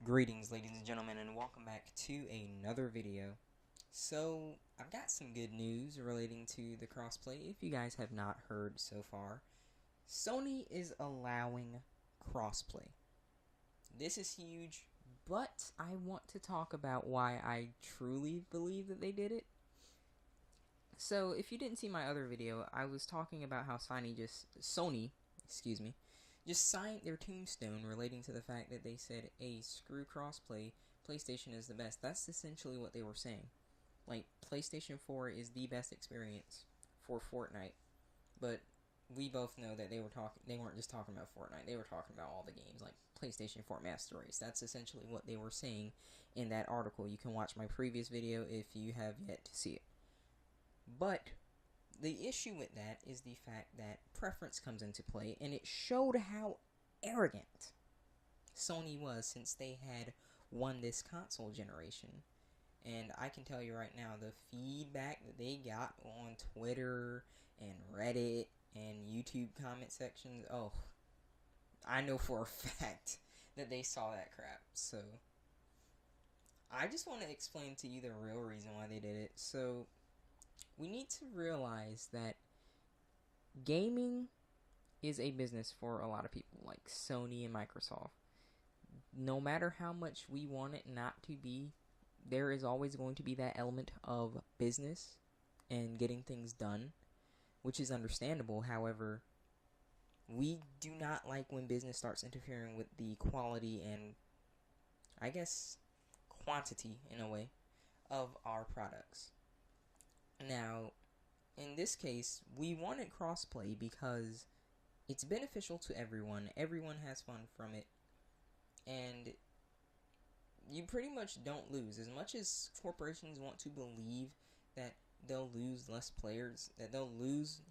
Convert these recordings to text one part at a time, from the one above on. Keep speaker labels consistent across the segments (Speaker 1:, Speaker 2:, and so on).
Speaker 1: Greetings, ladies and gentlemen, and welcome back to another video. So, I've got some good news relating to the crossplay. If you guys have not heard so far, Sony is allowing crossplay. This is huge, but I want to talk about why I truly believe that they did it. So, if you didn't see my other video, I was talking about how Sony just signed their tombstone relating to the fact that they said, hey, screw crossplay, PlayStation is the best. That's essentially what they were saying. Like, PlayStation 4 is the best experience for Fortnite. But we both know that they weren't just talking about Fortnite, they were talking about all the games, like PlayStation 4 Master Race. That's essentially what they were saying in that article. You can watch my previous video if you have yet to see it. But the issue with that is the fact that preference comes into play, and it showed how arrogant Sony was since they had won this console generation. And I can tell you right now, the feedback that they got on Twitter and Reddit and YouTube comment sections, oh, I know for a fact that they saw that crap. So I just want to explain to you the real reason why they did it. So we need to realize that gaming is a business for a lot of people, like Sony and Microsoft. No matter how much we want it not to be, there is always going to be that element of business and getting things done, which is understandable. However, we do not like when business starts interfering with the quality and, I guess, quantity, in a way, of our products. Now, in this case, we wanted crossplay because it's beneficial to everyone. Everyone has fun from it. And you pretty much don't lose. As much as corporations want to believe that they'll lose less players, that they'll lose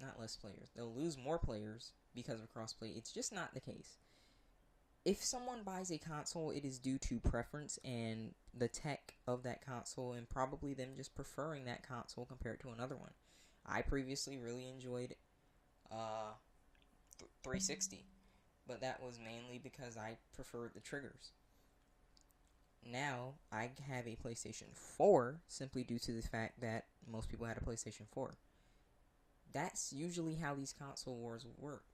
Speaker 1: more players because of crossplay, it's just not the case. If someone buys a console, it is due to preference and the tech of that console, and probably them just preferring that console compared to another one. I previously really enjoyed 360, but that was mainly because I preferred the triggers. Now, I have a PlayStation 4 simply due to the fact that most people had a PlayStation 4. That's usually how these console wars work,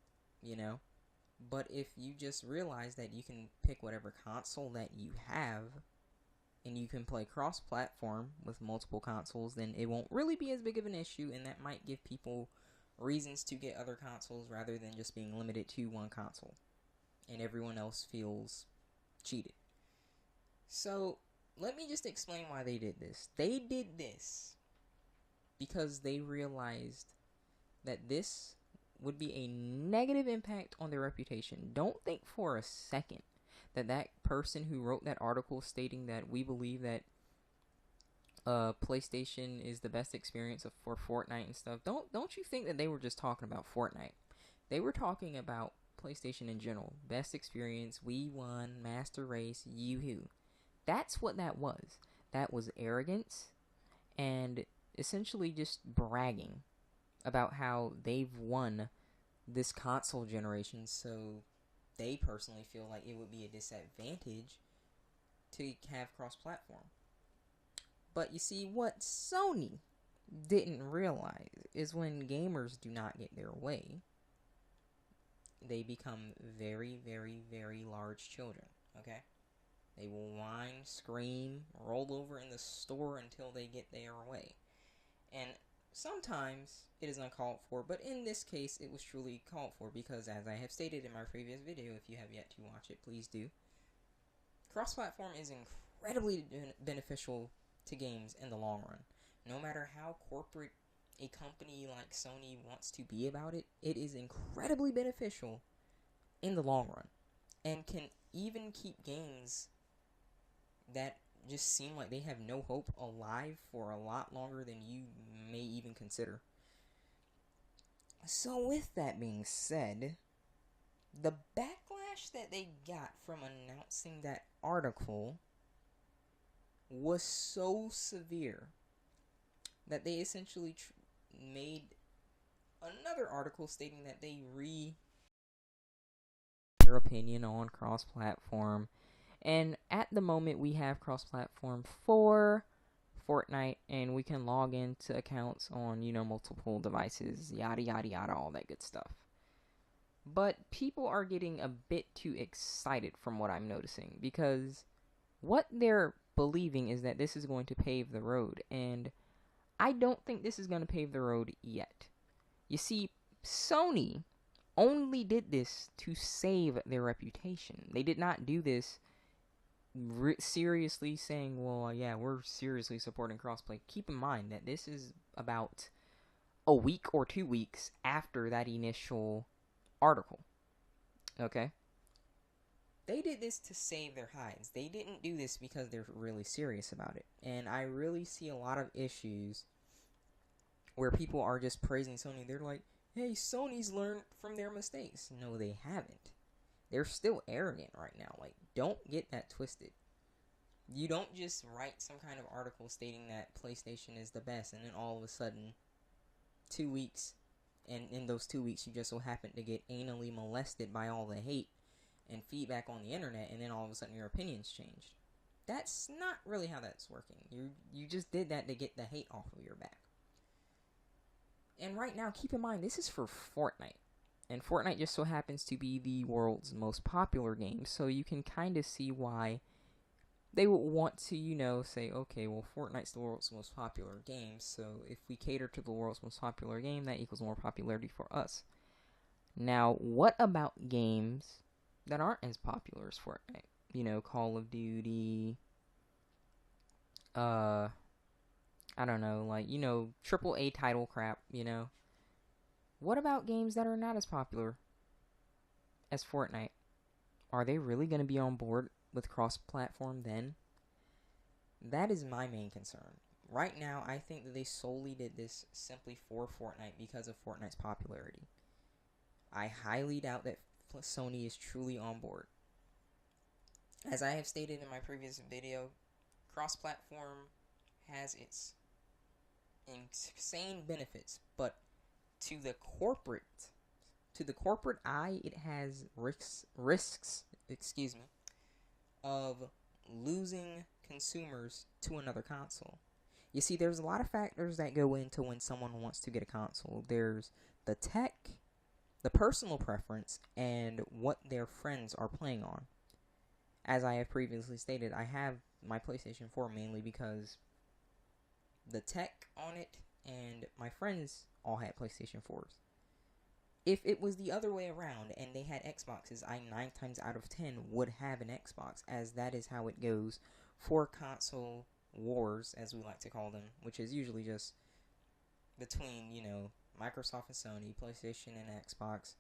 Speaker 1: you know? But if you just realize that you can pick whatever console that you have, and you can play cross-platform with multiple consoles, then it won't really be as big of an issue, and that might give people reasons to get other consoles rather than just being limited to one console, and everyone else feels cheated. So, let me just explain why they did this. They did this because they realized that this would be a negative impact on their reputation. Don't think for a second that that person who wrote that article stating that we believe that PlayStation is the best experience for Fortnite and stuff, don't you think that they were just talking about Fortnite? They were talking about PlayStation in general. Best experience, we won, Master Race, yoo-hoo. That's what that was. That was arrogance and essentially just bragging about how they've won this console generation, so they personally feel like it would be a disadvantage to have cross-platform. But you see, what Sony didn't realize is when gamers do not get their way, they become very, very, very large children, okay? They will whine, scream, roll over in the store until they get their way. And sometimes it is uncalled for, but in this case it was truly called for because, as I have stated in my previous video, if you have yet to watch it, please do. Cross-platform is incredibly beneficial to games in the long run. No matter how corporate a company like Sony wants to be about it, it is incredibly beneficial in the long run, and can even keep games that just seem like they have no hope alive for a lot longer than you may even consider. So with that being said, the backlash that they got from announcing that article was so severe that they essentially made another article stating that they their opinion on cross-platform And at the moment, we have cross-platform for Fortnite, and we can log into accounts on, multiple devices, yada, yada, yada, all that good stuff. But people are getting a bit too excited from what I'm noticing, because what they're believing is that this is going to pave the road, and I don't think this is going to pave the road yet. You see, Sony only did this to save their reputation. They did not do this seriously saying, well, yeah, we're seriously supporting crossplay. Keep in mind that this is about a week or 2 weeks after that initial article. Okay? They did this to save their hides. They didn't do this because they're really serious about it. And I really see a lot of issues where people are just praising Sony. They're like, hey, Sony's learned from their mistakes. No, they haven't. They're still arrogant right now. Like, don't get that twisted. You don't just write some kind of article stating that PlayStation is the best, and then all of a sudden, 2 weeks, and in those 2 weeks, you just so happen to get anally molested by all the hate and feedback on the internet, and then all of a sudden your opinion's changed. That's not really how that's working. You just did that to get the hate off of your back. And right now, keep in mind, this is for Fortnite. And Fortnite just so happens to be the world's most popular game, so you can kind of see why they would want to, say, okay, well, Fortnite's the world's most popular game, so if we cater to the world's most popular game, that equals more popularity for us. Now, what about games that aren't as popular as Fortnite? Call of Duty, I don't know, like, AAA title crap, What about games that are not as popular as Fortnite? Are they really going to be on board with cross-platform then? That is my main concern. Right now, I think that they solely did this simply for Fortnite because of Fortnite's popularity. I highly doubt that Sony is truly on board. As I have stated in my previous video, cross-platform has its insane benefits, but to the corporate eye, it has risks, of losing consumers to another console. You see, there's a lot of factors that go into when someone wants to get a console. There's the tech, the personal preference, and what their friends are playing on. As I have previously stated, I have my PlayStation 4 mainly because the tech on it and my friends all had PlayStation 4s. If it was the other way around and they had Xboxes, I 9 times out of 10 would have an Xbox, as that is how it goes for console wars, as we like to call them, which is usually just between, Microsoft and Sony, PlayStation and Xbox.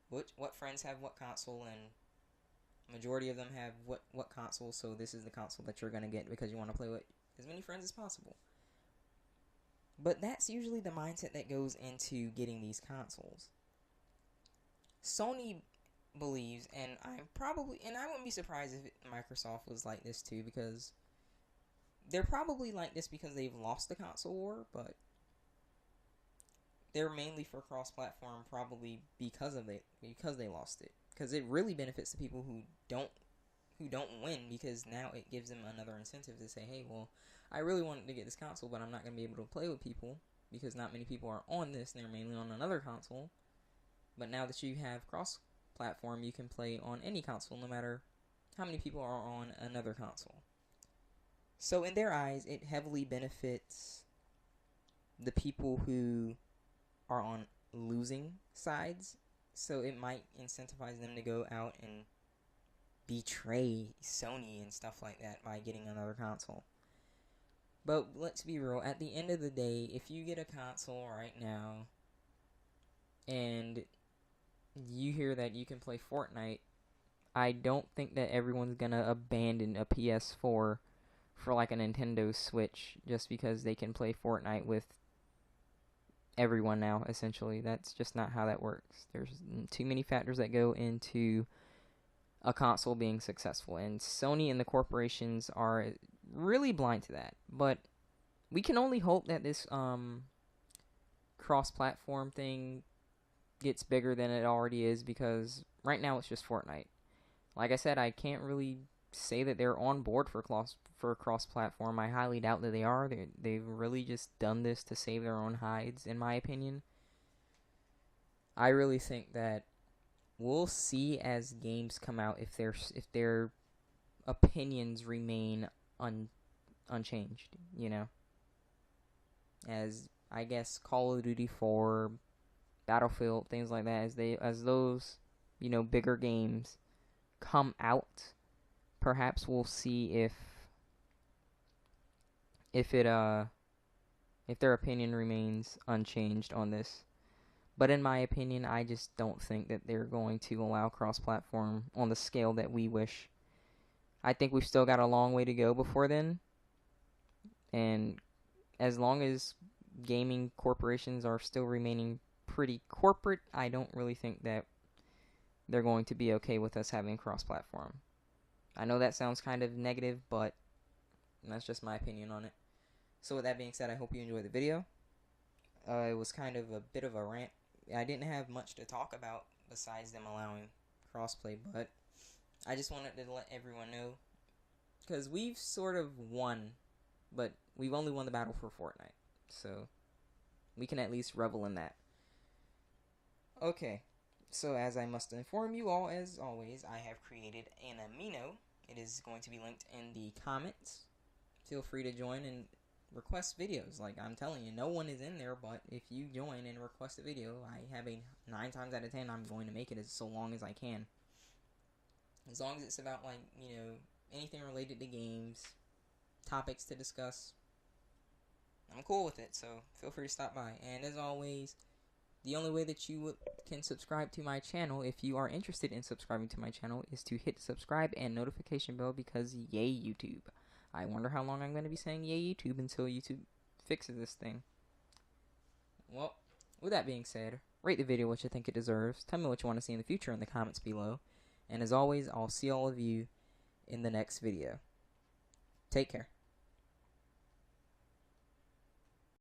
Speaker 1: What friends have what console, and majority of them have what console, so this is the console that you're going to get because you want to play with as many friends as possible. But that's usually the mindset that goes into getting these consoles. Sony believes, and I wouldn't be surprised if Microsoft was like this too, because they're probably like this because they've lost the console war, but they're mainly for cross-platform probably because they lost it. Because it really benefits the people who don't win, because now it gives them another incentive to say, hey, well, I really wanted to get this console, but I'm not going to be able to play with people because not many people are on this, and they're mainly on another console. But now that you have cross-platform, you can play on any console, no matter how many people are on another console. So in their eyes, it heavily benefits the people who are on losing sides. So it might incentivize them to go out and betray Sony and stuff like that by getting another console. But let's be real, at the end of the day, if you get a console right now and you hear that you can play Fortnite, I don't think that everyone's gonna abandon a PS4 for like a Nintendo Switch just because they can play Fortnite with everyone now, essentially. That's just not how that works. There's too many factors that go into a console being successful, and Sony and the corporations are really blind to that. But we can only hope that this cross-platform thing gets bigger than it already is, because right now it's just Fortnite. Like I said, I can't really say that they're on board for cross-platform. I highly doubt that they are. They've really just done this to save their own hides, in my opinion. I really think that we'll see as games come out if their opinions remain unchanged, you know. As I guess Call of Duty 4, Battlefield, things like that, as those, you know, bigger games come out, perhaps we'll see if their opinion remains unchanged on this. But in my opinion, I just don't think that they're going to allow cross-platform on the scale that we wish. I think we've still got a long way to go before then. And as long as gaming corporations are still remaining pretty corporate, I don't really think that they're going to be okay with us having cross-platform. I know that sounds kind of negative, but that's just my opinion on it. So with that being said, I hope you enjoyed the video. It was kind of a bit of a rant. I didn't have much to talk about besides them allowing crossplay, but I just wanted to let everyone know, because we've sort of won, but we've only won the battle for Fortnite, so we can at least revel in that. Okay, so as I must inform you all, as always, I have created an amino. It is going to be linked in the comments. Feel free to join and request videos. Like I'm telling you, no one is in there, but if you join and request a video, I have a 9 times out of 10 I'm going to make it as so long as I can. As long as it's about, like, you know, anything related to games, topics to discuss, I'm cool with it, so feel free to stop by. And as always, the only way that you can subscribe to my channel, if you are interested in subscribing to my channel, is to hit the subscribe and notification bell, because yay YouTube. I wonder how long I'm going to be saying yay YouTube until YouTube fixes this thing. Well, with that being said, rate the video what you think it deserves. Tell me what you want to see in the future in the comments below. And as always, I'll see all of you in the next video. Take care.